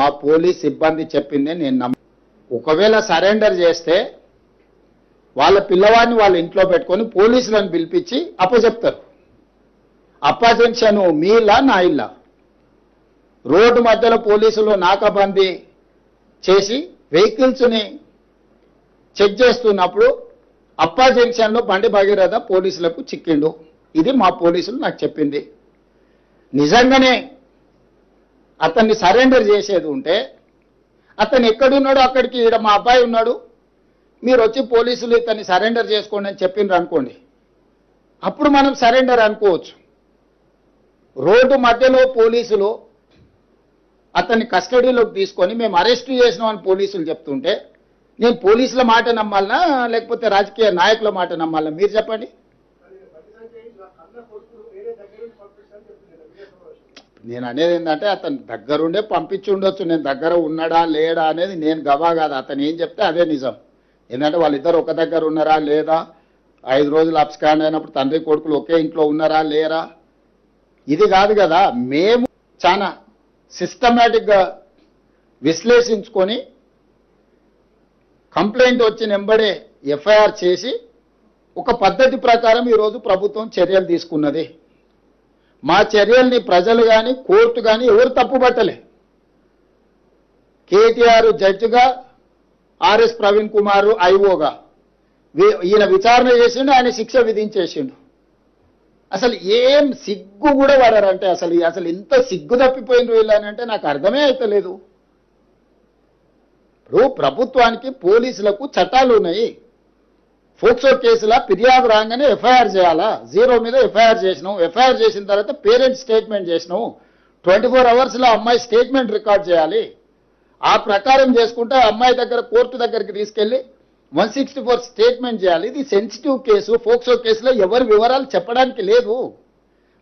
మా పోలీస్ సిబ్బంది చెప్పిందే నేను ఒకవేళ సరెండర్ చేస్తే వాళ్ళ పిల్లవాడిని వాళ్ళ ఇంట్లో పెట్టుకొని పోలీసులను పిలిపించి అప్పచెప్తారు. అప్పజెన్షన్ మీ ఇల్లా నా ఇల్లా? రోడ్డు మధ్యలో పోలీసులు నాకాబందీ చేసి వెహికల్స్ని చెక్ చేస్తున్నప్పుడు అప్పా జంక్షన్లో బండి భగీరథ పోలీసులకు చిక్కిండు. ఇది మా పోలీసులు నాకు చెప్పింది. నిజంగానే అతన్ని సరెండర్ చేసేది ఉంటే అతను ఎక్కడున్నాడో అక్కడికి ఈడ మా అబ్బాయి ఉన్నాడు, మీరు వచ్చి పోలీసులు ఇతన్ని సరెండర్ చేసుకోండి అని చెప్పిండ్రు అనుకోండి, అప్పుడు మనం సరెండర్ అనుకోవచ్చు. రోడ్డు మధ్యలో పోలీసులు అతన్ని కస్టడీలోకి తీసుకొని మేము అరెస్ట్ చేసినామని పోలీసులు చెప్తుంటే నేను పోలీసుల మాట నమ్మాలనా లేకపోతే రాజకీయ నాయకుల మాట నమ్మాలనా? మీరు చెప్పండి. నేను అనేది ఏంటంటే అతను దగ్గరుండే పంపించి ఉండొచ్చు, నేను దగ్గర ఉన్నాడా లేడా అనేది నేను గవా కాదు. అతను ఏం చెప్తే అదే నిజం. ఏంటంటే వాళ్ళిద్దరు ఒక దగ్గర ఉన్నారా లేదా, 5 రోజులు అబ్స్కాండ్ అయినప్పుడు తండ్రి కొడుకులు ఒకే ఇంట్లో ఉన్నారా లేరా, ఇది కాదు కదా. మేము చాలా సిస్టమేటిక్గా విశ్లేషించుకొని కంప్లైంట్ వచ్చిన వెంబడే ఎఫ్ఐఆర్ చేసి ఒక పద్ధతి ప్రకారం ఈరోజు ప్రభుత్వం చర్యలు తీసుకున్నది. మా చర్యల్ని ప్రజలు కానీ కోర్టు కానీ ఎవరు తప్పుపట్టలే. కేటీఆర్ జడ్జిగా, ఆర్ఎస్ ప్రవీణ్ కుమార్ ఐఓగా ఈయన విచారణ చేసిండు, ఆయన శిక్ష విధించేసిండు. అసలు ఏం సిగ్గు కూడా పడారంటే అసలు ఇంత సిగ్గు తప్పిపోయింది వీళ్ళనంటే నాకు అర్థమే అవుతలేదు. ఇప్పుడు ప్రభుత్వానికి పోలీసులకు చట్టాలు ఉన్నాయి. ఫోక్సో కేసులా ఫిర్యాదు రాగానే ఎఫ్ఐఆర్ చేయాలా? 0 మీద ఎఫ్ఐఆర్ చేసినాం. ఎఫ్ఐఆర్ చేసిన తర్వాత పేరెంట్ స్టేట్మెంట్ చేసినాం. 24 అవర్స్లో అమ్మాయి స్టేట్మెంట్ రికార్డ్ చేయాలి. ఆ ప్రకారం చేసుకుంటే అమ్మాయి దగ్గర కోర్టు దగ్గరికి తీసుకెళ్లి 164 స్టేట్మెంట్ చేయాలి. ఇది సెన్సిటివ్ కేసు. ఫోక్సో కేసులో ఎవరి వివరాలు చెప్పడానికి లేదు.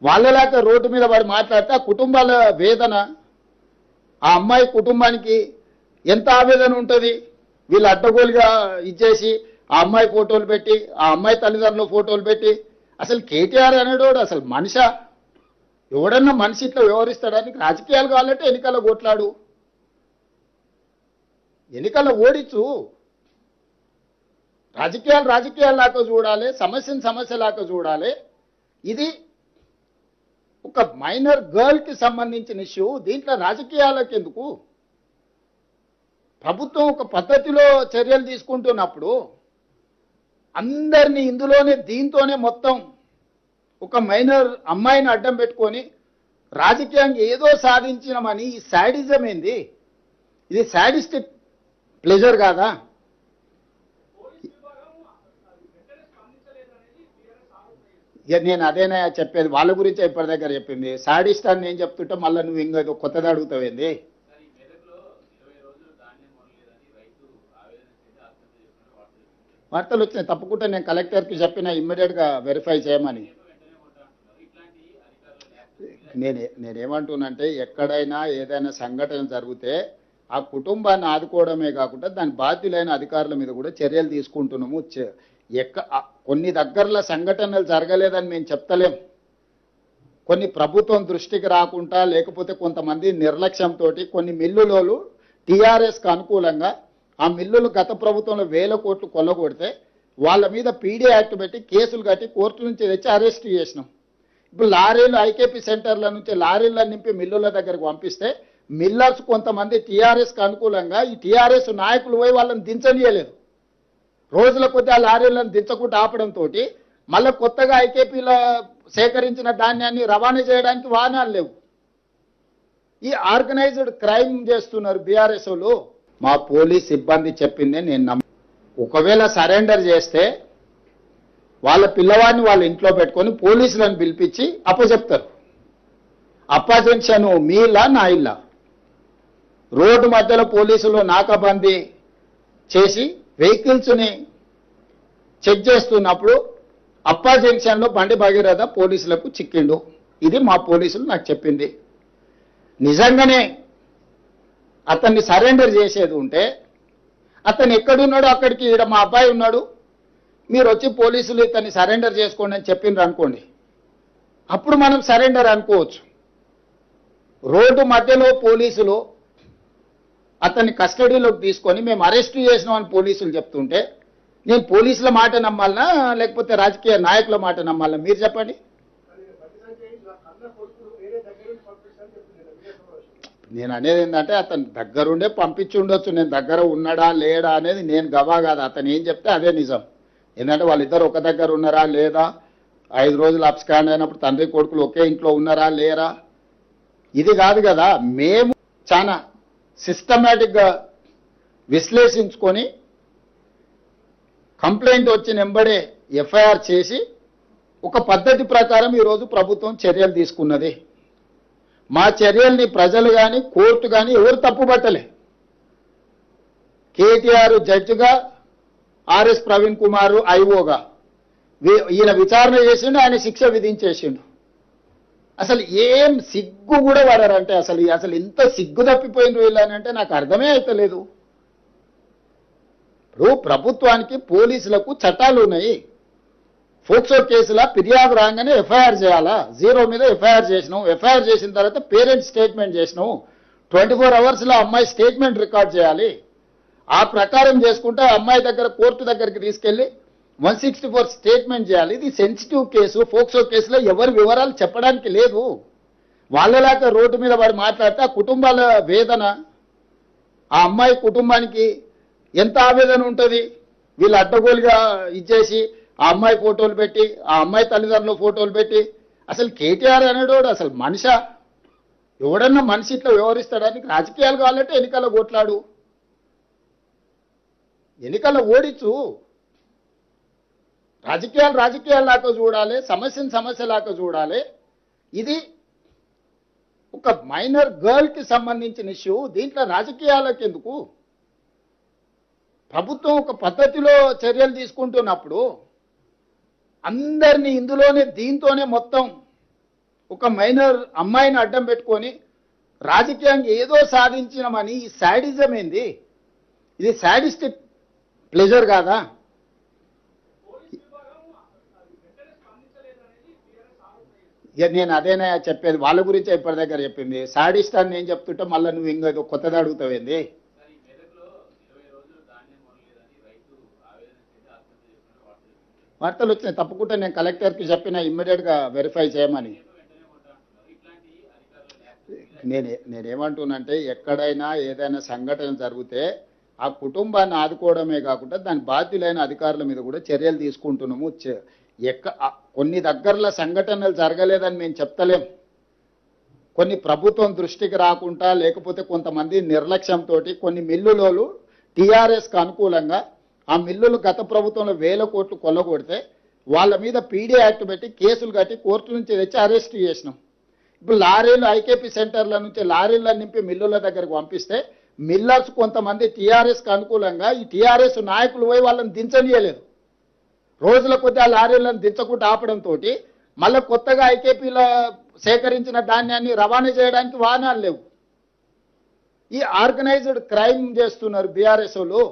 వాళ్ళలాగా రోడ్డు మీద వాడు మాట్లాడితే ఆ కుటుంబాల వేదన, ఆ అమ్మాయి కుటుంబానికి ఎంత ఆవేదన ఉంటుంది. వీళ్ళు అడ్డగోలుగా ఇచ్చేసి ఆ అమ్మాయి ఫోటోలు పెట్టి, ఆ అమ్మాయి తల్లిదండ్రుల ఫోటోలు పెట్టి, అసలు కేటీఆర్ అనేటోడు అసలు మనిషా? ఎవడన్నా మనిషి ఇట్లా వ్యవహరిస్తాడానికి? రాజకీయాలు కావాలంటే ఎన్నికల్లో కొట్లాడు, ఎన్నికల్లో ఓడించు. రాజకీయాల్లాగా చూడాలి, సమస్యను సమస్యలాగా చూడాలి. ఇది ఒక మైనర్ గర్ల్కి సంబంధించిన ఇష్యూ. దీంట్లో రాజకీయాలకు ఎందుకు? ప్రభుత్వం ఒక పద్ధతిలో చర్యలు తీసుకుంటున్నప్పుడు అందరినీ ఇందులోనే దీంతోనే మొత్తం ఒక మైనర్ అమ్మాయిని అడ్డం పెట్టుకొని రాజకీయంగా ఏదో సాధించినామని ఈ శాడిజం ఏంది? ఇది శాడిస్టిక్ ప్లెజర్ కాదా? నేను అదేనా చెప్పేది, వాళ్ళ గురించి ఇప్పటి దగ్గర చెప్పింది. శాడిస్ట్ అని నేను చెప్తుంటే మళ్ళీ నువ్వు ఇంకేదో కొత్తది అడుగుతావేంది? వార్తలు వచ్చినాయి, తప్పకుండా నేను కలెక్టర్కి చెప్పిన ఇమ్మీడియట్గా వెరిఫై చేయమని. నేనేమంటున్నానంటే ఎక్కడైనా ఏదైనా సంఘటన జరిగితే ఆ కుటుంబాన్ని ఆదుకోవడమే కాకుండా దాని బాధ్యులైన అధికారుల మీద కూడా చర్యలు తీసుకుంటున్నాము. కొన్ని దగ్గరలో సంఘటనలు జరగలేదని మేము చెప్తలేం. కొన్ని ప్రభుత్వం దృష్టికి రాకుండా లేకపోతే కొంతమంది నిర్లక్ష్యంతో కొన్ని మిల్లులోలు టీఆర్ఎస్కి అనుకూలంగా ఆ మిల్లులు గత ప్రభుత్వంలో 1000 కోట్లు కొల్లగొడితే వాళ్ళ మీద పీడీ యాక్ట్ పెట్టి కేసులు కట్టి కోర్టు నుంచి తెచ్చి అరెస్ట్ చేసినాం. ఇప్పుడు లారీలు ఐకేపీ సెంటర్ల నుంచి లారీలను నింపి మిల్లుల దగ్గరకు పంపిస్తే మిల్లర్స్ కొంతమంది టీఆర్ఎస్కి అనుకూలంగా ఈ టీఆర్ఎస్ నాయకులు పోయి వాళ్ళని దించనీయలేదు. రోజుల కొద్ది ఆ లారీలను దించకుండా ఆపడంతో మళ్ళీ కొత్తగా ఐకేపీలో సేకరించిన ధాన్యాన్ని రవాణా చేయడానికి వాహనాలు లేవు. ఈ ఆర్గనైజ్డ్ క్రైమ్ చేస్తున్నారు బీఆర్ఎస్ వాళ్ళు. మా పోలీస్ సిబ్బంది చెప్పిందే నేను ఒకవేళ సరెండర్ చేస్తే వాళ్ళ పిల్లవాడిని వాళ్ళ ఇంట్లో పెట్టుకొని పోలీసులను పిలిపించి అప్పచెప్తారు. అప్పజెన్షన్ మీ ఇల్లా నా ఇల్లా? రోడ్డు మధ్యలో పోలీసులు నాకాబందీ చేసి వెహికల్స్ని చెక్ చేస్తున్నప్పుడు అప్పా జంక్షన్లో బండి భగీరథ పోలీసులకు చిక్కిండు. ఇది మా పోలీసులు నాకు చెప్పింది. నిజంగానే అతన్ని సరెండర్ చేసేది ఉంటే అతను ఎక్కడున్నాడో అక్కడికి ఈడ మా అబ్బాయి ఉన్నాడు, మీరు వచ్చి పోలీసులు ఇతన్ని సరెండర్ చేసుకోండి అని చెప్పిండ్రు అనుకోండి, అప్పుడు మనం సరెండర్ అనుకోవచ్చు. రోడ్డు మధ్యలో పోలీసులు అతన్ని కస్టడీలోకి తీసుకొని మేము అరెస్ట్ చేసినామని పోలీసులు చెప్తుంటే నేను పోలీసుల మాట నమ్మాలనా లేకపోతే రాజకీయ నాయకుల మాట నమ్మాలనా మీరు చెప్పండి. నేను అనేది ఏంటంటే అతను దగ్గరుండే పంపించి ఉండొచ్చు, నేను దగ్గర ఉన్నాడా లేడా అనేది నేను గవా కాదు, అతను ఏం చెప్తే అదే నిజం. ఏంటంటే వాళ్ళిద్దరు ఒక దగ్గర ఉన్నారా లేదా, 5 రోజులు అబ్స్కాండ్ అయినప్పుడు తండ్రి కొడుకులు ఒకే ఇంట్లో ఉన్నారా లేరా, ఇది కాదు కదా. మేము చాలా సిస్టమేటిక్గా విశ్లేషించుకొని కంప్లైంట్ వచ్చిన వెంబడే ఎఫ్ఐఆర్ చేసి ఒక పద్ధతి ప్రకారం ఈరోజు ప్రభుత్వం చర్యలు తీసుకున్నది. మా చర్యల్ని ప్రజలు కానీ కోర్టు కానీ ఎవరు తప్పుపట్టలే. కేటీఆర్ జడ్జిగా, ఆర్ఎస్ ప్రవీణ్ కుమార్ ఐఓగా ఈయన విచారణ చేసిండు, ఆయన శిక్ష విధించేసిండు. అసలు ఏం సిగ్గు కూడా పడారంటే అసలు ఇంత సిగ్గు తప్పిపోయింది వీళ్ళనంటే నాకు అర్థమే అవుతలేదు. ఇప్పుడు ప్రభుత్వానికి పోలీసులకు చట్టాలు ఉన్నాయి. ఫోక్సో కేసులా ఫిర్యాదు రాగానే ఎఫ్ఐఆర్ చేయాలా, 0 మీద ఎఫ్ఐఆర్ చేసినాం. ఎఫ్ఐఆర్ చేసిన తర్వాత పేరెంట్స్ స్టేట్మెంట్ చేసినాం. 24 అవర్స్లో అమ్మాయి స్టేట్మెంట్ రికార్డ్ చేయాలి. ఆ ప్రకారం చేసుకుంటే అమ్మాయి దగ్గర కోర్టు దగ్గరికి తీసుకెళ్లి 164 స్టేట్మెంట్ చేయాలి. ఇది సెన్సిటివ్ కేసు. ఫోక్సో కేసులో ఎవరి వివరాలు చెప్పడానికి లేదు. వాళ్ళలాగా రోడ్డు మీద వాడు మాట్లాడితే ఆ కుటుంబాల వేదన, ఆ అమ్మాయి కుటుంబానికి ఎంత ఆవేదన ఉంటుంది. వీళ్ళు అడ్డగోలుగా ఇచ్చేసి ఆ అమ్మాయి ఫోటోలు పెట్టి, ఆ అమ్మాయి తల్లిదండ్రుల ఫోటోలు పెట్టి, అసలు కేటీఆర్ అనేటోడు అసలు మనిషా? ఎవడన్నా మనిషి ఇట్లా వ్యవహరిస్తాడానికి? రాజకీయాలు కావాలంటే ఎన్నికల్లో కొట్లాడు, ఎన్నికల్లో ఓడించు. రాజకీయాల్లాగా చూడాలి, సమస్యను సమస్యలాగా చూడాలి. ఇది ఒక మైనర్ గర్ల్కి సంబంధించిన ఇష్యూ, దీంట్లో రాజకీయాలకు ఎందుకు? ప్రభుత్వం ఒక పద్ధతిలో చర్యలు తీసుకుంటున్నప్పుడు అందరినీ ఇందులోనే దీంతోనే మొత్తం ఒక మైనర్ అమ్మాయిని అడ్డం పెట్టుకొని రాజకీయంగా ఏదో సాధించినామని ఈ శాడిజం ఏంది? ఇది శాడిస్టిక్ ప్లెజర్ కాదా? నేను అదేనా చెప్పేది, వాళ్ళ గురించి ఇప్పటి దగ్గర చెప్పింది. శాడిస్ట్ అని నేను చెప్తుంటే మళ్ళీ నువ్వు ఇంకా కొత్తది అడుగుతావేంది? వార్తలు వచ్చినాయి, తప్పకుండా నేను కలెక్టర్కి చెప్పిన ఇమ్మీడియట్గా వెరిఫై చేయమని. నేనేమంటున్నానంటే ఎక్కడైనా ఏదైనా సంఘటన జరిగితే ఆ కుటుంబాన్ని ఆదుకోవడమే కాకుండా దాని బాధ్యులైన అధికారుల మీద కూడా చర్యలు తీసుకుంటున్నాము. కొన్ని దగ్గరలో సంఘటనలు జరగలేదని మేము చెప్తలేం. కొన్ని ప్రభుత్వం దృష్టికి రాకుండా లేకపోతే కొంతమంది నిర్లక్ష్యంతో కొన్ని మిల్లులోలు టీఆర్ఎస్కి అనుకూలంగా ఆ మిల్లులు గత ప్రభుత్వంలో 1000 కోట్లు కొల్లగొడితే వాళ్ళ మీద పీడీ యాక్ట్ పెట్టి కేసులు కట్టి కోర్టు నుంచి తెచ్చి అరెస్ట్ చేసినాం. ఇప్పుడు లారీలు ఐకేపీ సెంటర్ల నుంచి లారీలను నింపి మిల్లుల దగ్గరకు పంపిస్తే మిల్లర్స్ కొంతమంది టీఆర్ఎస్కి అనుకూలంగా ఈ టీఆర్ఎస్ నాయకులు పోయి వాళ్ళని దించనీయలేదు. రోజుల కొద్ది ఆ లారీలను దించకుండా ఆపడంతో మళ్ళీ కొత్తగా ఐకేపీలో సేకరించిన ధాన్యాన్ని రవాణా చేయడానికి వాహనాలు లేవు. ఈ ఆర్గనైజ్డ్ క్రైమ్ చేస్తున్నారు బీఆర్ఎస్ వాళ్ళు.